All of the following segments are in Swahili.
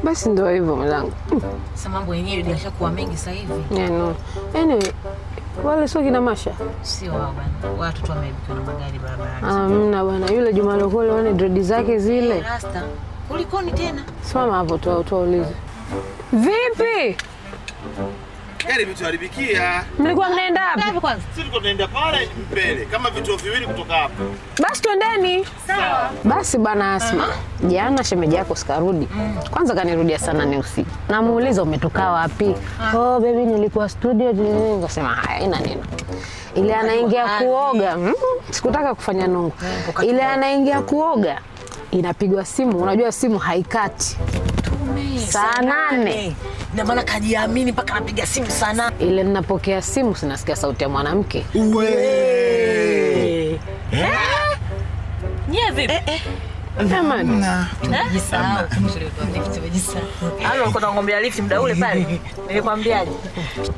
Basi ndio hivyo mwanangu. Sasa mambo yenyewe yashakuwa mengi sasa hivi. No. Anyway, wale sio kina Masha? Sio wao bwana. Watu tu wameibiwa na magari barabarani. Mna bwana, yule Juma Lokole wane dread zake zile. Rasta. Kulikoni tena? Simama hapo tuulize. Vipi? Gari vimetuharibikia. Mlikuwa mnaenda wapi? Wapi kwanza? Sisi tuko tunaenda pale mbele kama vituo viwili kutoka hapa. Basi twendeni. Sawa. Basi bana Asma, jana shemeji yako sikarudi. Kwanza kanirudia sana ni usiku. Namuuliza umetoka wapi? Oh baby nilikuwa studio nikasema haya ina neno. Ile anaingia kuoga. Sikutaka kufanya nongo. Ile anaingia kuoga inapigwa simu. Unajua simu haikati. Saa 8. Na maana kajiamini mpaka anapiga simu sana. Ile ninapokea simu sinasikia sauti ya mwanamke. Nye vipi? Jamani. Tumejisahau. Nilikuwa nakwambia lift muda ule pale. Nilikwambiaje?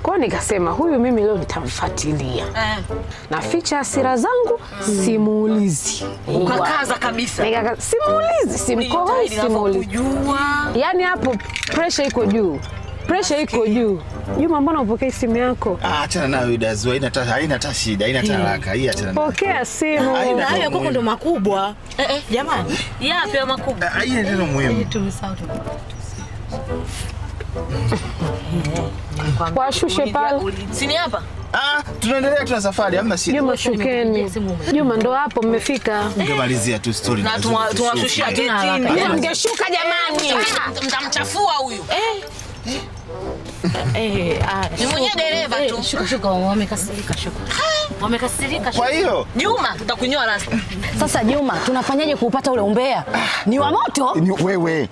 Kwa nikasema huyu mimi leo nitamfuatilia. Naficha hasira zangu, simuulizi. Ukakaza kabisa. Simuulizi, simkohoi, simuulizi. Yaani hapo pressure iko juu. Pressure iko juu. Juma mbona upokee simu yako? Achana nayo Idazua, haina hata shida, haina haraka. Hii achana nayo. Pokea simu. Hayo yako ndo makubwa. Jamani, yapi ya makubwa? Hii ndio muhimu. Tumesahau. Washushe pale. Sini hapa? Tunaendelea tuna safari, hamna shida. Juma shukeni. Juma ndo hapo mmefika. Ungemalizia tu story. Na tuwashushia getini. Mngeshuka jamani. Mtamchafua huyu. Ni mwenye dereva tu. Shuka wamekasirika Wamekasirika. Kwa hiyo Juma tutakunyoa rasta. Sasa Juma tunafanyaje kuupata ule umbea? Ni wa moto? Wewe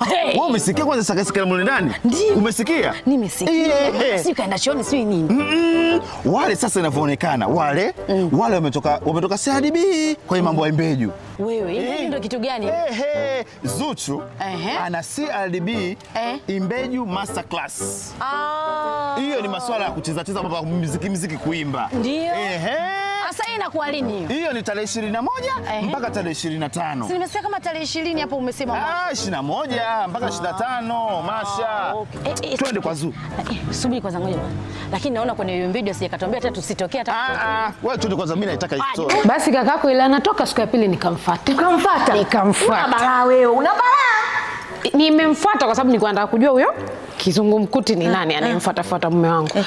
umesikia kwanza sakasika mule ndani? Umesikia? Nimesikia. Si kaenda shoni si nini? Wale sasa inavyoonekana wale wametoka CRDB kwa mambo ya Imbeju. Wewe Imbeju ndio kitu gani? Zuchu ana CRDB Imbeju Masterclass. Hiyo ni masuala ya kucheza mambo muziki kuimba. Ndio. Sasa hii inakuwa lini? Hiyo ni tarehe 21 mpaka tarehe 25. Si nimesikia kama tarehe 20 hapo umesema. 21 mpaka 25 Masha. Twende kwa Zuchu. Subiri kwanza ngoja. Lakini naona kwenye hiyo video sijakatuambia hata tusitokee hata. Wewe twende kwanza, mimi naitaka hizo. Basi kakako ile anatoka siku ya pili nikamfuata. Nikamfuata. Una balaa wewe, una balaa. Nimemfuata kwa sababu nilikuwa nataka kujua huyo kizungumkuti ni nani anayemfuata mume wangu.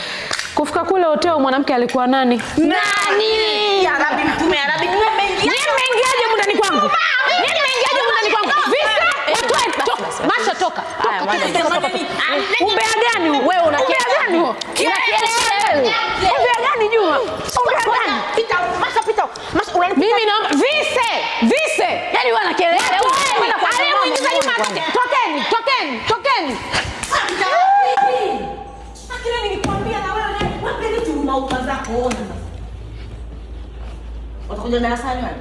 Kufika kule hoteli mwanamke alikuwa nani? Nani? Ya Rabbi mtume ya Rabbi nimeingiaje mundani kwangu? Nimeingiaje mundani kwangu? Visa, toka. Masha toka. Umbea gani wewe una kiasi gani huo? Umbea gani Juma? Umbea gani? Pita, Masha pita. Masha unanipiga. Mimi naomba vise. Yaani wana kelele. Alimuingiza Juma tokeni. Akila nilikwambia na wewe wapeni tu mauta zako ona. Watakuja darasani wewe.